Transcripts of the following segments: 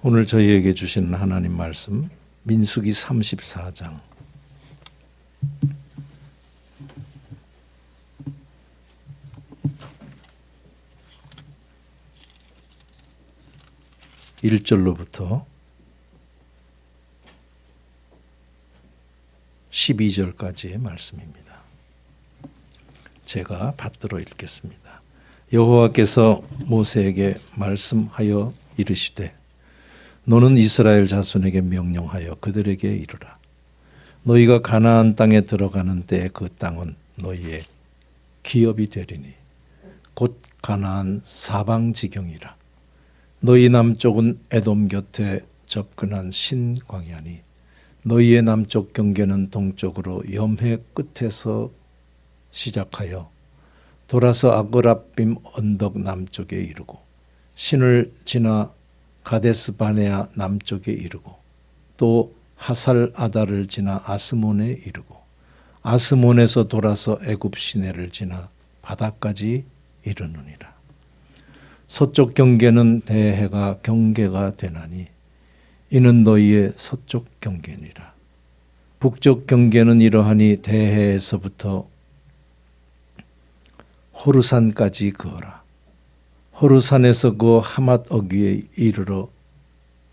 오늘 저희에게 주시는 하나님 말씀 민수기 34장 1절로부터 12절까지의 말씀입니다. 제가 받들어 읽겠습니다. 여호와께서 모세에게 말씀하여 이르시되 너는 이스라엘 자손에게 명령하여 그들에게 이르라. 너희가 가나안 땅에 들어가는 때에 그 땅은 너희의 기업이 되리니 곧 가나안 사방지경이라. 너희 남쪽은 에돔 곁에 접근한 신광야니 너희의 남쪽 경계는 동쪽으로 염해 끝에서 시작하여 돌아서 아그라빔 언덕 남쪽에 이르고 신을 지나 가데스 바네아 남쪽에 이르고 또 하살 아다를 지나 아스몬에 이르고 아스몬에서 돌아서 애굽 시내를 지나 바다까지 이르느니라. 서쪽 경계는 대해가 경계가 되나니 이는 너희의 서쪽 경계니라. 북쪽 경계는 이러하니 대해에서부터 호르산까지 그어라. 호르산에서 그 하맛 어귀에 이르러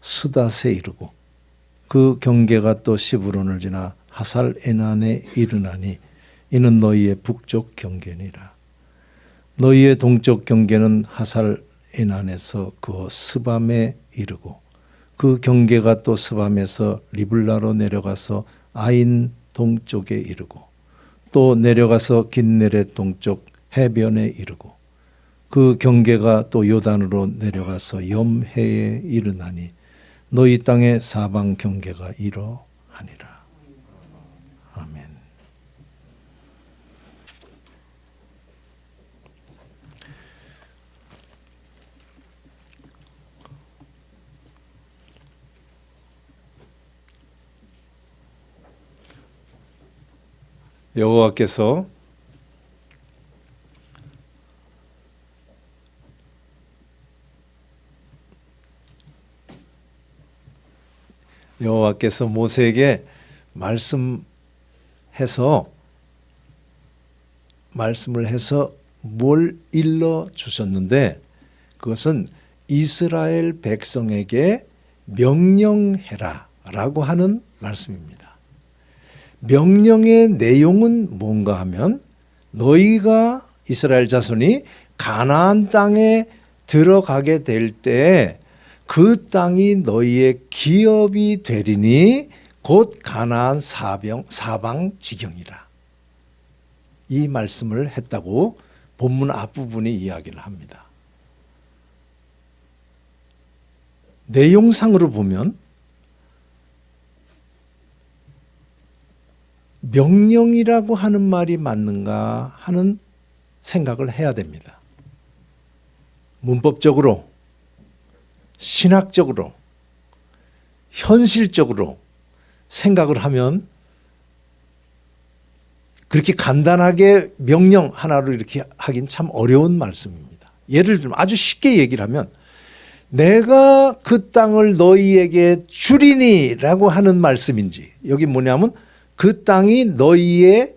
스닷에 이르고 그 경계가 또 시브론을 지나 하살 에난에 이르나니 이는 너희의 북쪽 경계니라. 너희의 동쪽 경계는 하살 에난에서 그 스밤에 이르고 그 경계가 또 스밤에서 리블라로 내려가서 아인 동쪽에 이르고 또 내려가서 긴네렛 동쪽 해변에 이르고 그 경계가 또 요단으로 내려가서 염해에 이르나니 너희 땅의 사방 경계가 이러하니라. 아멘. 여호와께서 모세에게 말씀을 해서 뭘 일러 주셨는데 그것은 이스라엘 백성에게 명령해라 라고 하는 말씀입니다. 명령의 내용은 뭔가 하면 너희가 이스라엘 자손이 가나안 땅에 들어가게 될 때 그 땅이 너희의 기업이 되리니 곧 가나안 사방 지경이라. 이 말씀을 했다고 본문 앞부분이 이야기를 합니다. 내용상으로 보면 명령이라고 하는 말이 맞는가 하는 생각을 해야 됩니다. 문법적으로, 신학적으로, 현실적으로 생각을 하면 그렇게 간단하게 명령 하나로 이렇게 하긴 참 어려운 말씀입니다. 예를 들면 아주 쉽게 얘기를 하면 내가 그 땅을 너희에게 주리니 라고 하는 말씀인지 여기 뭐냐면 그 땅이 너희의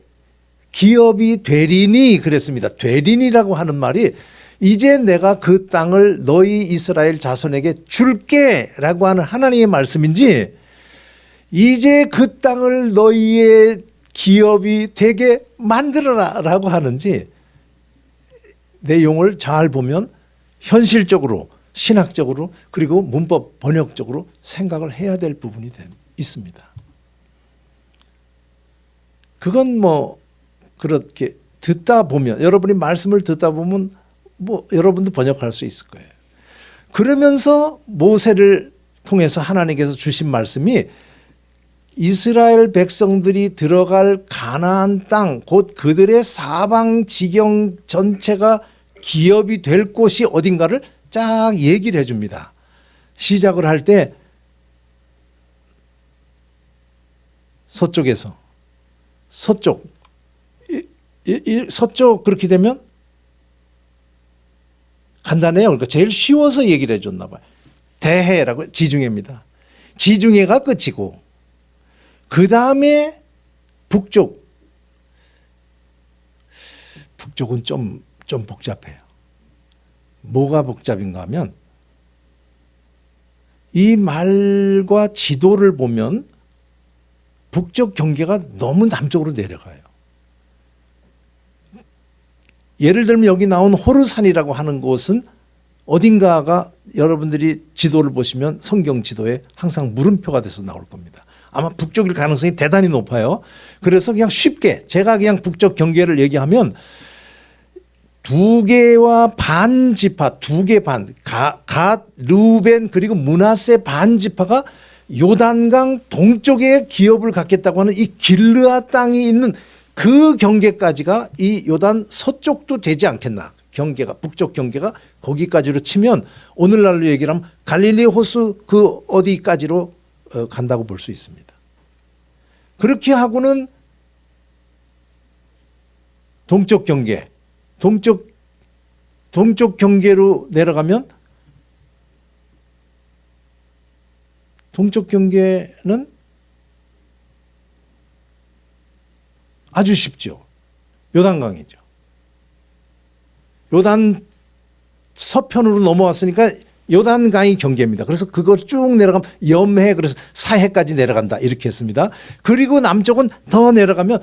기업이 되리니 그랬습니다. 되리니라고 하는 말이 이제 내가 그 땅을 너희 이스라엘 자손에게 줄게 라고 하는 하나님의 말씀인지 이제 그 땅을 너희의 기업이 되게 만들어라 라고 하는지 내용을 잘 보면 현실적으로 신학적으로 그리고 문법 번역적으로 생각을 해야 될 부분이 있습니다. 그건 뭐 그렇게 듣다 보면 여러분이 말씀을 듣다 보면 뭐 여러분도 번역할 수 있을 거예요. 그러면서 모세를 통해서 하나님께서 주신 말씀이 이스라엘 백성들이 들어갈 가나안 땅 곧 그들의 사방 지경 전체가 기업이 될 곳이 어딘가를 쫙 얘기를 해줍니다. 시작을 할 때 서쪽에서 서쪽 그렇게 되면 간단해요. 그러니까 제일 쉬워서 얘기를 해줬나 봐요. 대해라고 지중해입니다. 지중해가 끝이고 그 다음에 북쪽은 좀 복잡해요. 뭐가 복잡인가 하면 이 말과 지도를 보면 북쪽 경계가 너무 남쪽으로 내려가요. 예를 들면 여기 나온 호르산이라고 하는 곳은 어딘가가 여러분들이 지도를 보시면 성경 지도에 항상 물음표가 돼서 나올 겁니다. 아마 북쪽일 가능성이 대단히 높아요. 그래서 그냥 쉽게 제가 그냥 북쪽 경계를 얘기하면 2개와 반 지파, 2개 반, 갓, 르우벤 그리고 므낫세 반 지파가 요단강 동쪽에 기업을 갖겠다고 하는 이 길르앗 땅이 있는 그 경계까지가 이 요단 서쪽도 되지 않겠나. 경계가 북쪽 경계가 거기까지로 치면 오늘날로 얘기를 하면 갈릴리 호수 그 어디까지로 간다고 볼 수 있습니다. 그렇게 하고는 동쪽 경계, 동쪽 경계로 내려가면 동쪽 경계는 아주 쉽죠. 요단강이죠. 요단 서편으로 넘어왔으니까 요단강이 경계입니다. 그래서 그걸 쭉 내려가면 염해 그래서 사해까지 내려간다 이렇게 했습니다. 그리고 남쪽은 더 내려가면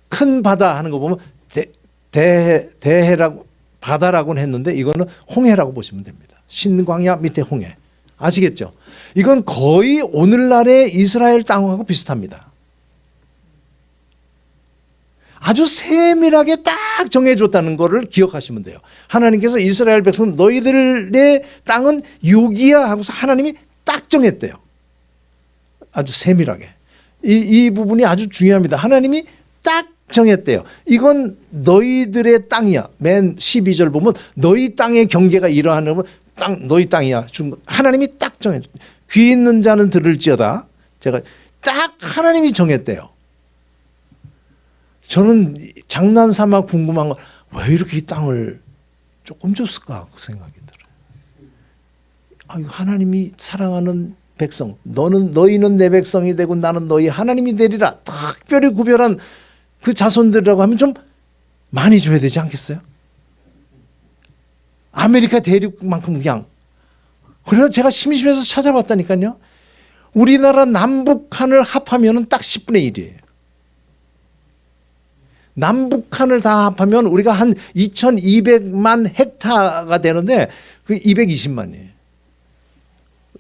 큰 바다 하는 거 보면 대해라고 바다라고는 했는데 이거는 홍해라고 보시면 됩니다. 신광야 밑에 홍해. 아시겠죠? 이건 거의 오늘날의 이스라엘 땅하고 비슷합니다. 아주 세밀하게 딱 정해줬다는 것을 기억하시면 돼요. 하나님께서 이스라엘 백성 너희들의 땅은 유기야 하고서 하나님이 딱 정했대요. 아주 세밀하게. 이 부분이 아주 중요합니다. 하나님이 딱 정했대요. 이건 너희들의 땅이야. 맨 12절 보면 너희 땅의 경계가 이러하면 땅 너희 땅이야. 하나님이 딱 정해줬대요. 귀 있는 자는 들을지어다. 제가 딱 하나님이 정했대요. 저는 장난삼아 궁금한 건 왜 이렇게 이 땅을 조금 줬을까 생각이 들어요. 하나님이 사랑하는 백성, 너희는 내 백성이 되고 나는 너희 하나님이 되리라. 특별히 구별한 그 자손들이라고 하면 좀 많이 줘야 되지 않겠어요? 아메리카 대륙만큼 그냥. 그래서 제가 심심해서 찾아봤다니까요. 우리나라 남북한을 합하면 딱 10분의 1이에요. 남북한을 다 합하면 우리가 한 2200만 헥타가 되는데 그 220만이에요.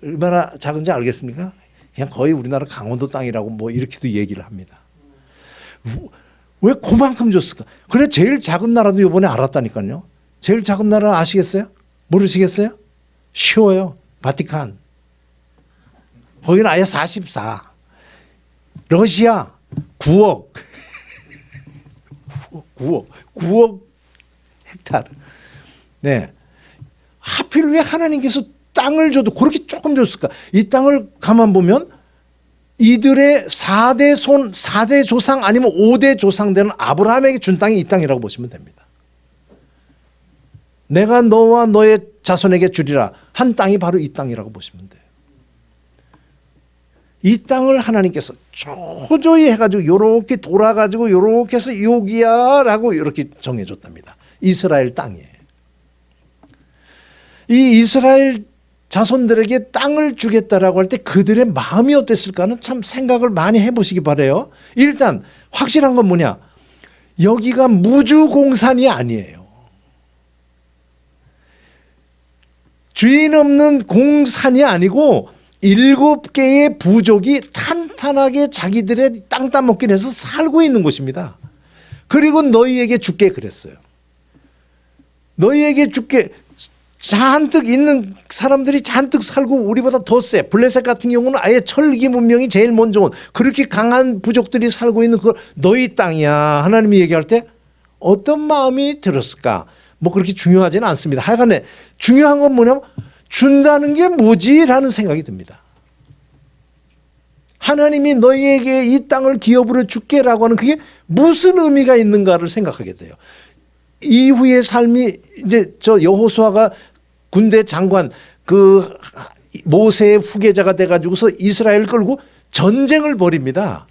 얼마나 작은지 알겠습니까? 그냥 거의 우리나라 강원도 땅이라고 뭐 이렇게도 얘기를 합니다. 왜 그만큼 줬을까? 그래 제일 작은 나라도 이번에 알았다니까요. 제일 작은 나라 아시겠어요? 모르시겠어요? 쉬워요. 바티칸. 거기는 아예 44. 러시아 9억. 9억 헥타르. 네. 하필 왜 하나님께서 땅을 줘도 그렇게 조금 줬을까? 이 땅을 가만 보면 이들의 4대 조상 아니면 5대 조상 되는 아브라함에게 준 땅이 이 땅이라고 보시면 됩니다. 내가 너와 너의 자손에게 주리라 한 땅이 바로 이 땅이라고 보시면 돼요. 이 땅을 하나님께서 초조히 해가지고 요렇게 돌아가지고 요렇게 해서 여기야 라고 이렇게 정해줬답니다. 이스라엘 땅이에요. 이 이스라엘 자손들에게 땅을 주겠다라고 할 때 그들의 마음이 어땠을까는 참 생각을 많이 해보시기 바라요. 일단 확실한 건 뭐냐? 여기가 무주공산이 아니에요. 주인 없는 공산이 아니고 7개의 부족이 탄탄하게 자기들의 땅 따먹기를 해서 살고 있는 곳입니다. 그리고 너희에게 줄게 그랬어요. 너희에게 줄게. 잔뜩 있는 사람들이 잔뜩 살고 우리보다 더 세. 블레셋 같은 경우는 아예 철기 문명이 제일 먼저 온 그렇게 강한 부족들이 살고 있는 그 너희 땅이야. 하나님이 얘기할 때 어떤 마음이 들었을까? 뭐 그렇게 중요하지는 않습니다. 하여간에 중요한 건 뭐냐면 준다는 게 뭐지? 라는 생각이 듭니다. 하나님이 너희에게 이 땅을 기업으로 줄게라고 하는 그게 무슨 의미가 있는가를 생각하게 돼요. 이후의 삶이 이제 저 여호수아가 군대 장관 그 모세의 후계자가 돼가지고서 이스라엘 끌고 전쟁을 벌입니다.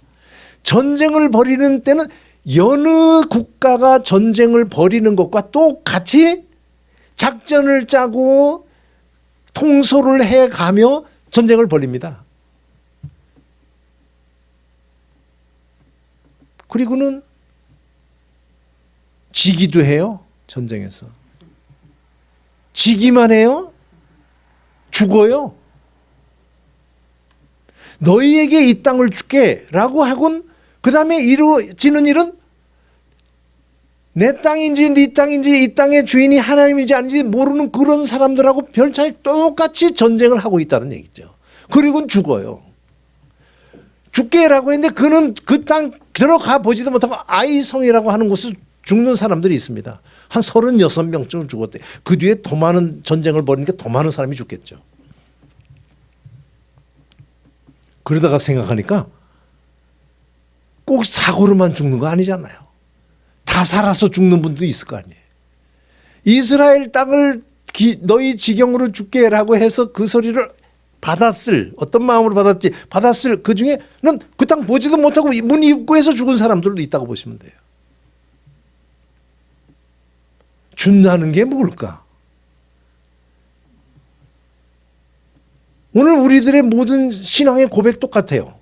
전쟁을 벌이는 때는 여느 국가가 전쟁을 벌이는 것과 똑같이 작전을 짜고 통솔을 해가며 전쟁을 벌입니다. 그리고는 지기도 해요. 전쟁에서. 지기만 해요. 죽어요. 너희에게 이 땅을 줄게 라고 하곤 그 다음에 이루어지는 일은 내 땅인지 네 땅인지 이 땅의 주인이 하나님인지 아닌지 모르는 그런 사람들하고 별 차이 똑같이 전쟁을 하고 있다는 얘기죠. 그리고는 죽어요. 죽게라고 했는데 그는 그 땅 들어가 보지도 못하고 아이성이라고 하는 곳에 죽는 사람들이 있습니다. 한 36명쯤 죽었대. 그 뒤에 더 많은 전쟁을 벌이니까 더 많은 사람이 죽겠죠. 그러다가 생각하니까 꼭 사고로만 죽는 거 아니잖아요. 다 살아서 죽는 분도 있을 거 아니에요. 이스라엘 땅을 너희 지경으로 줄게라고 해서 그 소리를 받았을, 어떤 마음으로 받았지, 받았을 그 중에는 그 땅 보지도 못하고 문 입구에서 죽은 사람들도 있다고 보시면 돼요. 준다는 게 뭘까? 오늘 우리들의 모든 신앙의 고백 똑같아요.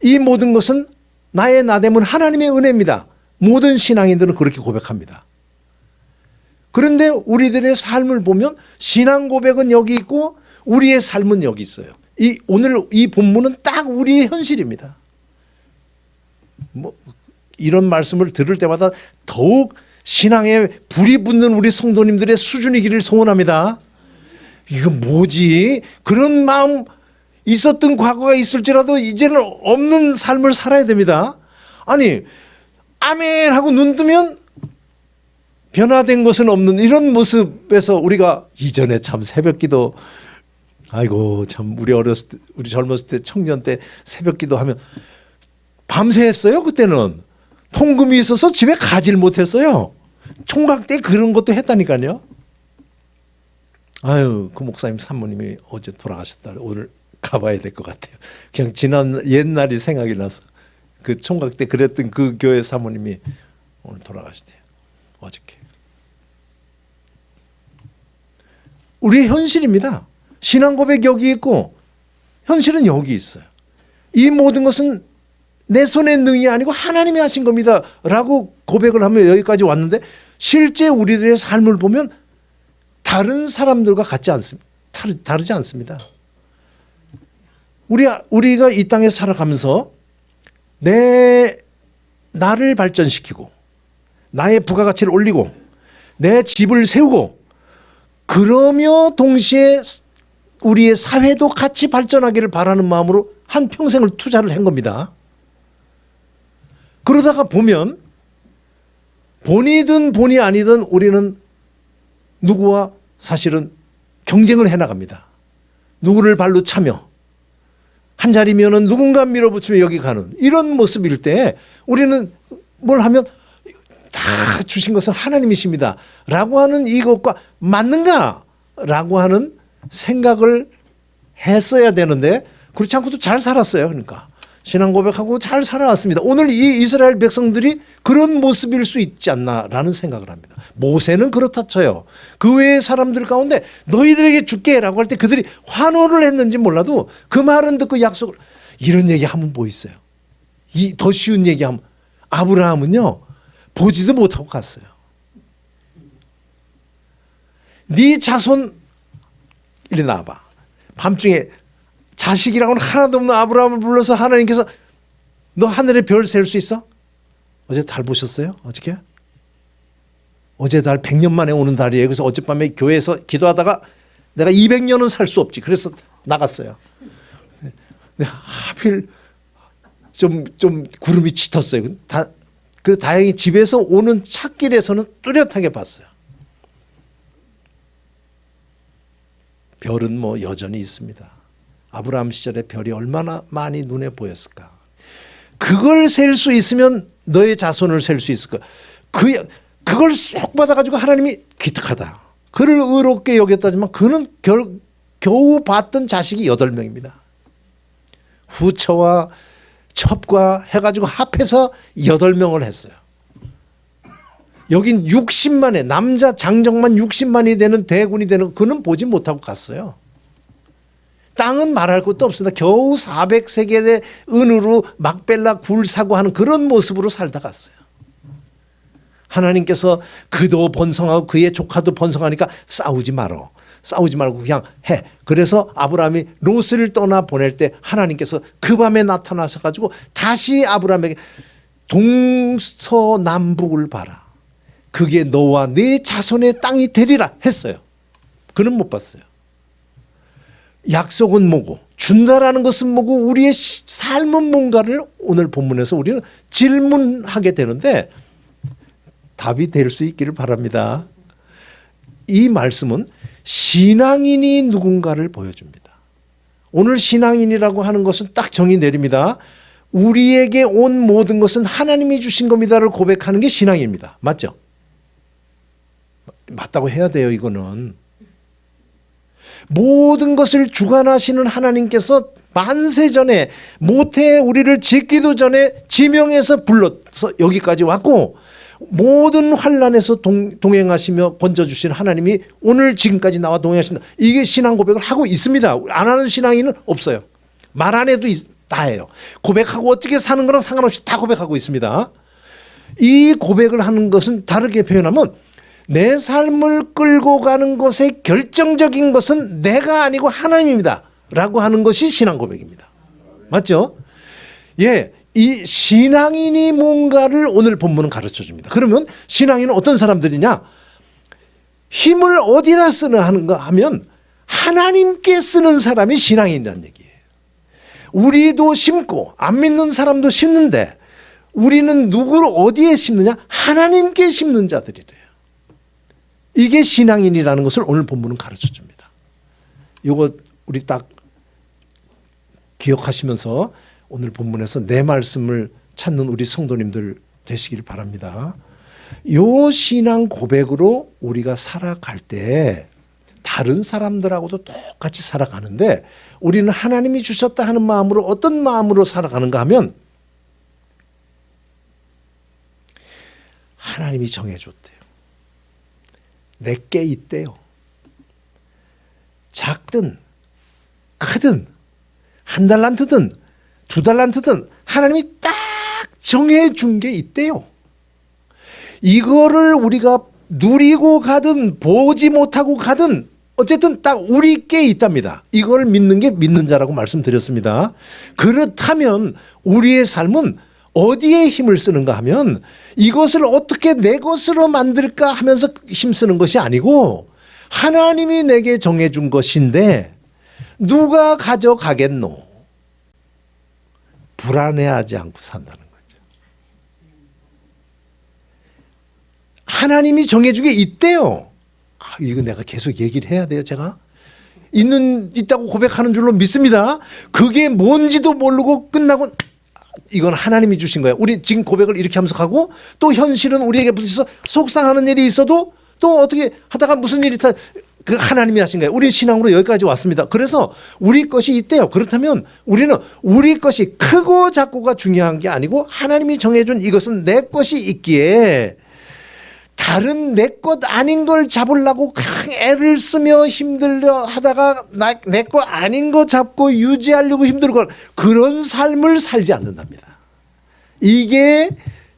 이 모든 것은 나의 나됨은 하나님의 은혜입니다. 모든 신앙인들은 그렇게 고백합니다. 그런데 우리들의 삶을 보면 신앙 고백은 여기 있고 우리의 삶은 여기 있어요. 오늘 이 본문은 딱 우리의 현실입니다. 이런 말씀을 들을 때마다 더욱 신앙에 불이 붙는 우리 성도님들의 수준이기를 소원합니다. 이거 뭐지? 그런 마음 있었던 과거가 있을지라도 이제는 없는 삶을 살아야 됩니다. 아니, 아멘 하고 눈 뜨면 변화된 것은 없는 이런 모습에서 우리가 이전에 참 새벽기도, 아이고 참 우리 어렸을 때, 우리 젊었을 때, 청년 때 새벽기도 하면 밤새 했어요. 그때는 통금이 있어서 집에 가질 못했어요. 총각 때 그런 것도 했다니까요. 아유, 그 목사님 사모님이 어제 돌아가셨다. 오늘 가봐야 될 것 같아요. 그냥 지난 옛날이 생각이 나서 그 총각 때 그랬던 그 교회 사모님이 오늘 돌아가시대요. 어저께. 우리의 현실입니다. 신앙 고백 여기 있고 현실은 여기 있어요. 이 모든 것은 내 손의 능이 아니고 하나님이 하신 겁니다 라고 고백을 하면 여기까지 왔는데 실제 우리들의 삶을 보면 다른 사람들과 같지 않습니다. 다르지 않습니다. 우리가 이 땅에 살아가면서 나를 발전시키고 나의 부가가치를 올리고 내 집을 세우고 그러며 동시에 우리의 사회도 같이 발전하기를 바라는 마음으로 한 평생을 투자를 한 겁니다. 그러다가 보면 본이든 본이 아니든 우리는 누구와 사실은 경쟁을 해나갑니다. 누구를 발로 차며 한 자리면은 누군가 밀어붙이며 여기 가는 이런 모습일 때 우리는 뭘 하면 다 주신 것은 하나님이십니다 라고 하는 이것과 맞는가 라고 하는 생각을 했어야 되는데 그렇지 않고도 잘 살았어요. 그러니까 신앙 고백하고 잘 살아왔습니다. 오늘 이 이스라엘 백성들이 그런 모습일 수 있지 않나라는 생각을 합니다. 모세는 그렇다 쳐요. 그 외의 사람들 가운데 너희들에게 줄게라고 할 때 그들이 환호를 했는지 몰라도 그 말은 듣고 약속을 이런 얘기하면 뭐 있어요. 더 쉬운 얘기하면 아브라함은요 보지도 못하고 갔어요. 네 자손 이리 나와봐. 밤중에 자식이라고는 하나도 없는 아브라함을 불러서 하나님께서 너 하늘에 별 셀 수 있어? 어제 달 보셨어요? 어저께? 어제 달 100년 만에 오는 달이에요. 그래서 어젯밤에 교회에서 기도하다가 내가 200년은 살 수 없지. 그래서 나갔어요. 하필 좀 구름이 짙었어요. 다행히 집에서 오는 찻길에서는 뚜렷하게 봤어요. 별은 뭐 여전히 있습니다. 아브라함 시절에 별이 얼마나 많이 눈에 보였을까. 그걸 셀 수 있으면 너의 자손을 셀 수 있을 거야. 그걸 쏙 받아가지고 하나님이 기특하다. 그를 의롭게 여겼다지만 그는 겨우 봤던 자식이 8명입니다. 후처와 첩과 해가지고 합해서 8명을 했어요. 여긴 60만에 남자 장정만 60만이 되는 대군이 되는 그는 보지 못하고 갔어요. 땅은 말할 것도 없습니다. 겨우 400세겔의 은으로 막벨라 굴 사고 하는 그런 모습으로 살다 갔어요. 하나님께서 그도 번성하고 그의 조카도 번성하니까 싸우지 말어. 싸우지 말고 그냥 해. 그래서 아브라함이 롯을 떠나 보낼 때 하나님께서 그 밤에 나타나셔가지고 다시 아브라함에게 동서남북을 봐라. 그게 너와 네 자손의 땅이 되리라 했어요. 그는 못 봤어요. 약속은 뭐고 준다라는 것은 뭐고 우리의 삶은 뭔가를 오늘 본문에서 우리는 질문하게 되는데 답이 될 수 있기를 바랍니다. 이 말씀은 신앙인이 누군가를 보여줍니다. 오늘 신앙인이라고 하는 것은 딱 정의 내립니다. 우리에게 온 모든 것은 하나님이 주신 겁니다를 고백하는 게 신앙입니다. 맞죠? 맞다고 해야 돼요. 이거는 모든 것을 주관하시는 하나님께서 만세 전에 모태에 우리를 짓기도 전에 지명해서 불러서 여기까지 왔고 모든 환난에서 동행하시며 건져주신 하나님이 오늘 지금까지 나와 동행하신다. 이게 신앙 고백을 하고 있습니다. 안 하는 신앙인은 없어요. 말 안 해도 다 해요. 고백하고 어떻게 사는 거랑 상관없이 다 고백하고 있습니다. 이 고백을 하는 것은 다르게 표현하면 내 삶을 끌고 가는 것의 결정적인 것은 내가 아니고 하나님입니다 라고 하는 것이 신앙 고백입니다. 맞죠? 예, 이 신앙인이 뭔가를 오늘 본문은 가르쳐 줍니다. 그러면 신앙인은 어떤 사람들이냐? 힘을 어디다 쓰나 하는가 하면 하나님께 쓰는 사람이 신앙인이라는 얘기예요. 우리도 심고 안 믿는 사람도 심는데 우리는 누구를 어디에 심느냐? 하나님께 심는 자들이래요. 이게 신앙인이라는 것을 오늘 본문은 가르쳐 줍니다. 이거 우리 딱 기억하시면서 오늘 본문에서 내 말씀을 찾는 우리 성도님들 되시길 바랍니다. 이 신앙 고백으로 우리가 살아갈 때 다른 사람들하고도 똑같이 살아가는데 우리는 하나님이 주셨다 하는 마음으로 어떤 마음으로 살아가는가 하면 하나님이 정해줬대요. 내게 있대요. 작든 크든 한 달란트든 두 달란트든 하나님이 딱 정해준 게 있대요. 이거를 우리가 누리고 가든 보지 못하고 가든 어쨌든 딱 우리께 있답니다. 이걸 믿는 게 믿는 자라고 말씀드렸습니다. 그렇다면 우리의 삶은 어디에 힘을 쓰는가 하면 이것을 어떻게 내 것으로 만들까 하면서 힘쓰는 것이 아니고 하나님이 내게 정해준 것인데 누가 가져가겠노? 불안해하지 않고 산다는 거죠. 하나님이 정해준 게 있대요. 이거 내가 계속 얘기를 해야 돼요. 제가 있다고 고백하는 줄로 믿습니다. 그게 뭔지도 모르고 끝나고 이건 하나님이 주신 거예요. 우리 지금 고백을 이렇게 하면서 가고 또 현실은 우리에게 부딪혀서 속상하는 일이 있어도 또 어떻게 하다가 무슨 일이 그 하나님이 하신 거예요. 우리 신앙으로 여기까지 왔습니다. 그래서 우리 것이 있대요. 그렇다면 우리는 우리 것이 크고 작고가 중요한 게 아니고 하나님이 정해준 이것은 내 것이 있기에 다른 내 것 아닌 걸 잡으려고 애를 쓰며 힘들려 하다가 내 거 아닌 거 잡고 유지하려고 힘들고 그런 삶을 살지 않는답니다. 이게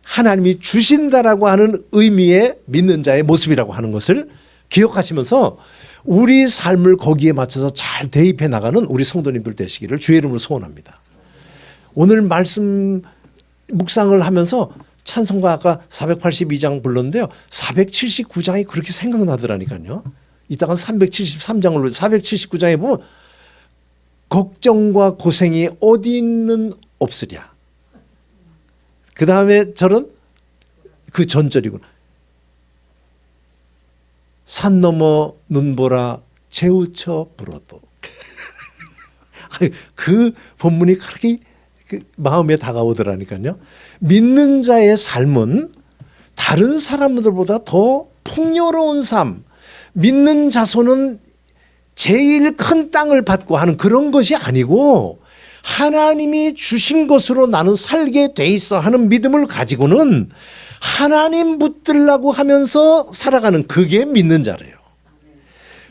하나님이 주신다라고 하는 의미의 믿는 자의 모습이라고 하는 것을 기억하시면서 우리 삶을 거기에 맞춰서 잘 대입해 나가는 우리 성도님들 되시기를 주의 이름으로 소원합니다. 오늘 말씀 묵상을 하면서 찬송가 아까 482장 불렀는데요. 479장이 그렇게 생각나더라니까요. 이따가 373장을 479장에 보면 걱정과 고생이 어디 있는 없으랴. 그 다음에 저는 그 전절이구나. 산 넘어 눈보라 재우쳐 불어도. 그 본문이 그렇게 마음에 다가오더라니까요. 믿는 자의 삶은 다른 사람들보다 더 풍요로운 삶. 믿는 자손은 제일 큰 땅을 받고 하는 그런 것이 아니고 하나님이 주신 것으로 나는 살게 돼 있어 하는 믿음을 가지고는 하나님 붙들라고 하면서 살아가는, 그게 믿는 자래요.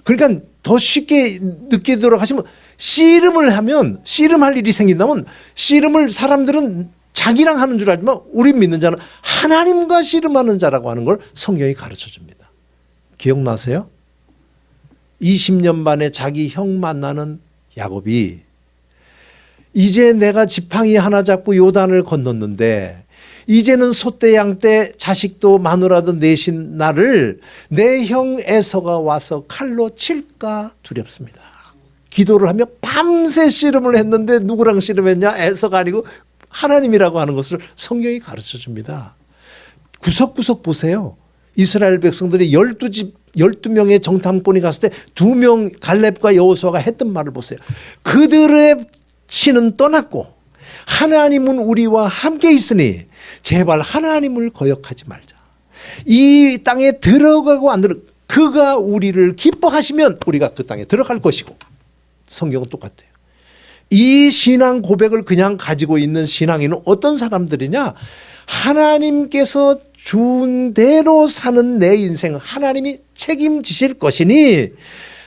그러니까 더 쉽게 느끼도록 하시면, 씨름을 하면, 씨름할 일이 생긴다면 씨름을 사람들은 자기랑 하는 줄 알지만 우리 믿는 자는 하나님과 씨름하는 자라고 하는 걸 성경이 가르쳐 줍니다. 기억나세요? 20년 만에 자기 형 만나는 야곱이, 이제 내가 지팡이 하나 잡고 요단을 건넜는데 이제는 소떼 양떼 자식도 마누라도 내신 나를 내 형 에서가 와서 칼로 칠까 두렵습니다. 기도를 하며 밤새 씨름을 했는데 누구랑 씨름했냐? 에서가 아니고 하나님이라고 하는 것을 성경이 가르쳐 줍니다. 구석구석 보세요. 이스라엘 백성들이 12명의 정탐꾼이 갔을 때 2명 갈렙과 여호수아가 했던 말을 보세요. 그들의 신은 떠났고 하나님은 우리와 함께 있으니 제발 하나님을 거역하지 말자. 이 땅에 들어가고 안 들어, 그가 우리를 기뻐하시면 우리가 그 땅에 들어갈 것이고. 성경은 똑같아요. 이 신앙 고백을 그냥 가지고 있는 신앙인은 어떤 사람들이냐? 하나님께서 준 대로 사는 내 인생 하나님이 책임지실 것이니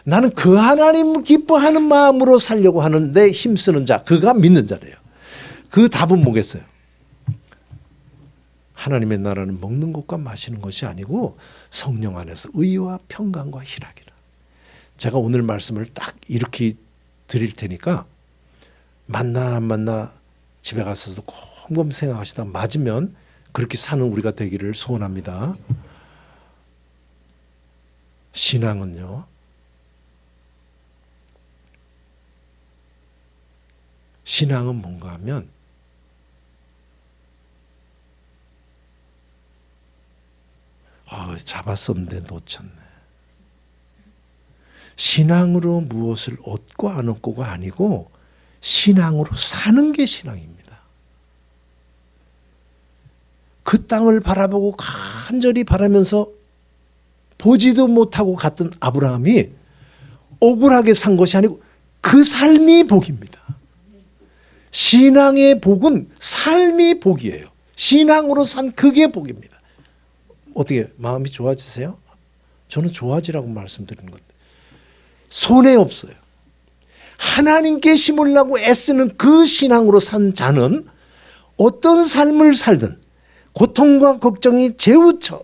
나는 그 하나님을 기뻐하는 마음으로 살려고 하는데 힘쓰는 자, 그가 믿는 자래요. 그 답은 뭐겠어요? 하나님의 나라는 먹는 것과 마시는 것이 아니고 성령 안에서 의와 평강과 희락이라. 제가 오늘 말씀을 딱 이렇게 드릴 테니까 만나 안 만나 집에 가서도 곰곰 생각하시다 맞으면 그렇게 사는 우리가 되기를 소원합니다. 신앙은요, 신앙은 뭔가 하면 잡았었는데 놓쳤네. 신앙으로 무엇을 얻고 안 얻고가 아니고 신앙으로 사는 게 신앙입니다. 그 땅을 바라보고 간절히 바라면서 보지도 못하고 갔던 아브라함이 억울하게 산 것이 아니고 그 삶이 복입니다. 신앙의 복은 삶이 복이에요. 신앙으로 산 그게 복입니다. 어떻게 마음이 좋아지세요? 저는 좋아지라고 말씀드리는 건데 손해 없어요. 하나님께 심으려고 애쓰는 그 신앙으로 산 자는 어떤 삶을 살든 고통과 걱정이 재우쳐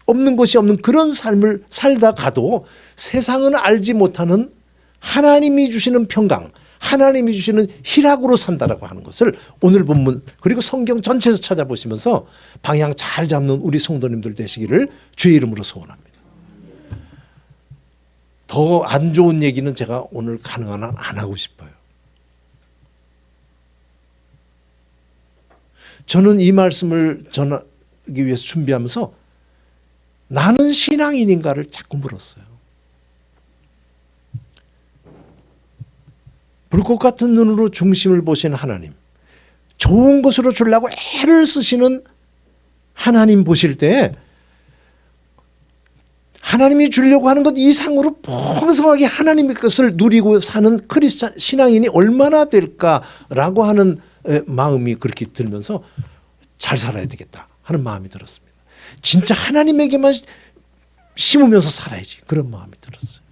없는 것이 없는 그런 삶을 살다 가도 세상은 알지 못하는 하나님이 주시는 평강, 하나님이 주시는 희락으로 산다라고 하는 것을 오늘 본문 그리고 성경 전체에서 찾아보시면서 방향 잘 잡는 우리 성도님들 되시기를 주의 이름으로 소원합니다. 더 안 좋은 얘기는 제가 오늘 가능한 한 안 하고 싶어요. 저는 이 말씀을 전하기 위해서 준비하면서 나는 신앙인인가를 자꾸 물었어요. 불꽃 같은 눈으로 중심을 보신 하나님, 좋은 것으로 주려고 애를 쓰시는 하나님 보실 때 하나님이 주려고 하는 것 이상으로 풍성하게 하나님의 것을 누리고 사는 크리스찬 신앙인이 얼마나 될까라고 하는 마음이 그렇게 들면서 잘 살아야 되겠다 하는 마음이 들었습니다. 진짜 하나님에게만 심으면서 살아야지, 그런 마음이 들었어요.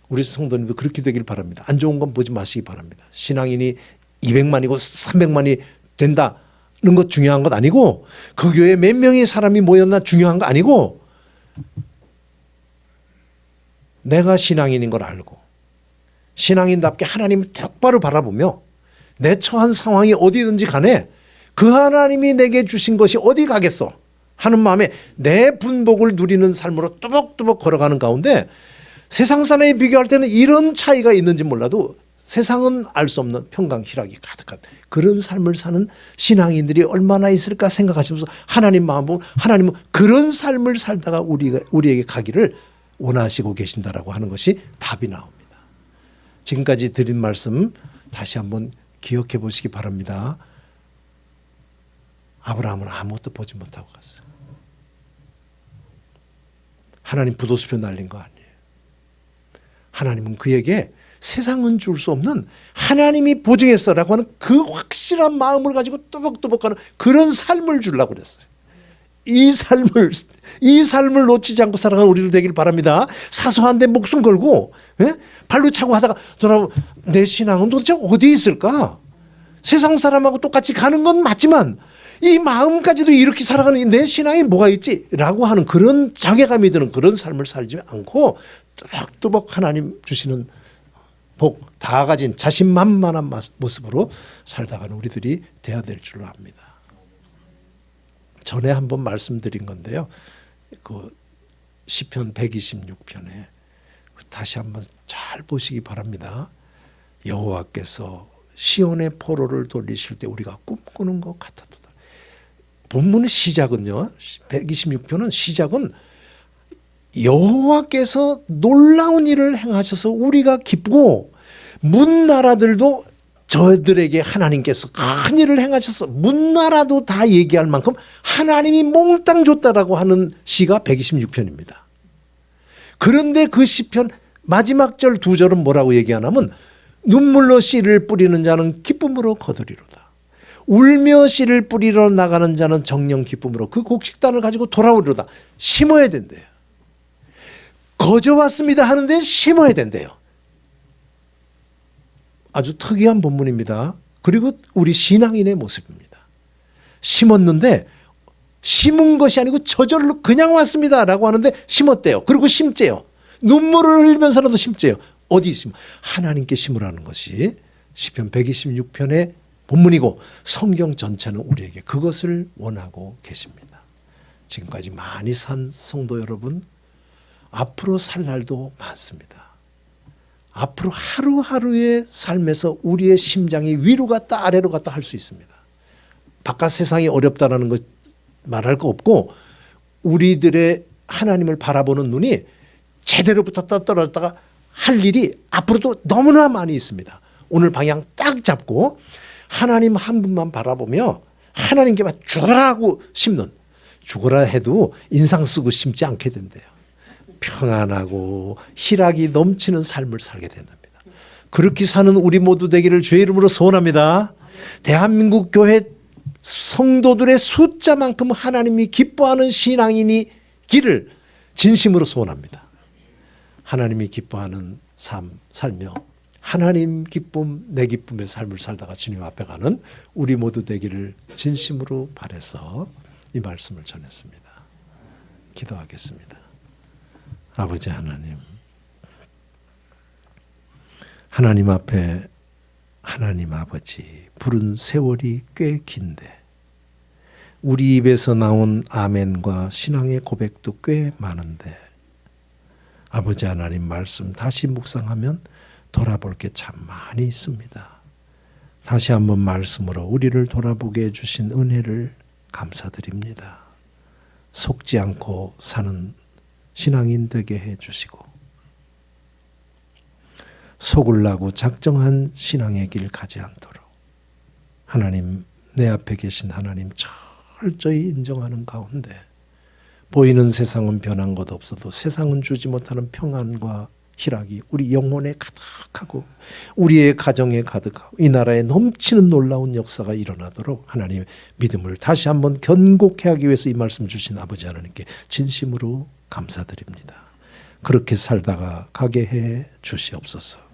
우리 성도님도 그렇게 되길 바랍니다. 안 좋은 건 보지 마시기 바랍니다. 신앙인이 200만이고 300만이 된다는 것 중요한 것 아니고 그 교회에 몇 명의 사람이 모였나 중요한 거 아니고 내가 신앙인인 걸 알고 신앙인답게 하나님을 똑바로 바라보며 내 처한 상황이 어디든지 간에 그 하나님이 내게 주신 것이 어디 가겠어 하는 마음에 내 분복을 누리는 삶으로 뚜벅뚜벅 걸어가는 가운데 세상 사람에 비교할 때는 이런 차이가 있는지 몰라도 세상은 알 수 없는 평강 희락이 가득한 그런 삶을 사는 신앙인들이 얼마나 있을까 생각하시면서 하나님 마음으로 하나님은 그런 삶을 살다가 우리에게 가기를 원하시고 계신다라고 하는 것이 답이 나옵니다. 지금까지 드린 말씀 다시 한번 기억해 보시기 바랍니다. 아브라함은 아무것도 보지 못하고 갔어요. 하나님 부도수표 날린 거 아니에요. 하나님은 그에게 세상은 줄 수 없는 하나님이 보증했어라고 하는 그 확실한 마음을 가지고 또박또박하는 그런 삶을 주려고 그랬어요. 이 삶을 놓치지 않고 살아가는 우리도 되길 바랍니다. 사소한데 목숨 걸고 발로 차고 하다가 돌아보면 내 신앙은 도대체 어디에 있을까? 세상 사람하고 똑같이 가는 건 맞지만 이 마음까지도 이렇게 살아가는 내 신앙에 뭐가 있지? 라고 하는 그런 자괴감이 드는 그런 삶을 살지 않고 또박또박 하나님 주시는 복 다 가진 자신만만한 모습으로 살다가는 우리들이 돼야 될 줄로 압니다. 전에 한번 말씀드린 건데요. 그 시편 126편에 다시 한번 잘 보시기 바랍니다. 여호와께서 시온의 포로를 돌리실 때 우리가 꿈꾸는 것 같았도다. 본문의 시작은요. 126편은 시작은 여호와께서 놀라운 일을 행하셔서 우리가 기쁘고 문나라들도 저들에게 하나님께서 큰 일을 행하셔서 문나라도 다 얘기할 만큼 하나님이 몽땅 줬다라고 하는 시가 126편입니다. 그런데 그 시편 마지막 절 두 절은 뭐라고 얘기하냐면 눈물로 씨를 뿌리는 자는 기쁨으로 거두리로다. 울며 씨를 뿌리러 나가는 자는 정령 기쁨으로 그 곡식단을 가지고 돌아오리로다. 심어야 된대요. 거저왔습니다 하는데 심어야 된대요. 아주 특이한 본문입니다. 그리고 우리 신앙인의 모습입니다. 심었는데 심은 것이 아니고 저절로 그냥 왔습니다 라고 하는데 심었대요. 그리고 심재요. 눈물을 흘리면서라도 심재요. 어디 심어? 하나님께 심으라는 것이 시편 126편의 본문이고 성경 전체는 우리에게 그것을 원하고 계십니다. 지금까지 많이 산 성도 여러분, 앞으로 살 날도 많습니다. 앞으로 하루하루의 삶에서 우리의 심장이 위로 갔다 아래로 갔다 할 수 있습니다. 바깥 세상이 어렵다라는 것 말할 거 없고 우리들의 하나님을 바라보는 눈이 제대로 붙었다 떨어졌다가 할 일이 앞으로도 너무나 많이 있습니다. 오늘 방향 딱 잡고 하나님 한 분만 바라보며 하나님께만 죽어라 하고 심는, 죽어라 해도 인상 쓰고 심지 않게 된대요. 평안하고 희락이 넘치는 삶을 살게 된답니다. 그렇게 사는 우리 모두 되기를 주의 이름으로 소원합니다. 대한민국 교회 성도들의 숫자만큼 하나님이 기뻐하는 신앙인이 기를 진심으로 소원합니다. 하나님이 기뻐하는 삶 살며 하나님 기쁨 내 기쁨의 삶을 살다가 주님 앞에 가는 우리 모두 되기를 진심으로 바라서 이 말씀을 전했습니다. 기도하겠습니다. 아버지 하나님, 하나님 앞에 하나님 아버지 부른 세월이 꽤 긴데 우리 입에서 나온 아멘과 신앙의 고백도 꽤 많은데 아버지 하나님 말씀 다시 묵상하면 돌아볼 게 참 많이 있습니다. 다시 한번 말씀으로 우리를 돌아보게 해주신 은혜를 감사드립니다. 속지 않고 사는 신앙인 되게 해주시고 속으려고 작정한 신앙의 길 가지 않도록 하나님 내 앞에 계신 하나님 철저히 인정하는 가운데 보이는 세상은 변한 것 없어도 세상은 주지 못하는 평안과 희락이 우리 영혼에 가득하고 우리의 가정에 가득하고 이 나라에 넘치는 놀라운 역사가 일어나도록 하나님의 믿음을 다시 한번 견고케 하기 위해서 이 말씀 주신 아버지 하나님께 진심으로 감사드립니다. 그렇게 살다가 가게 해 주시옵소서.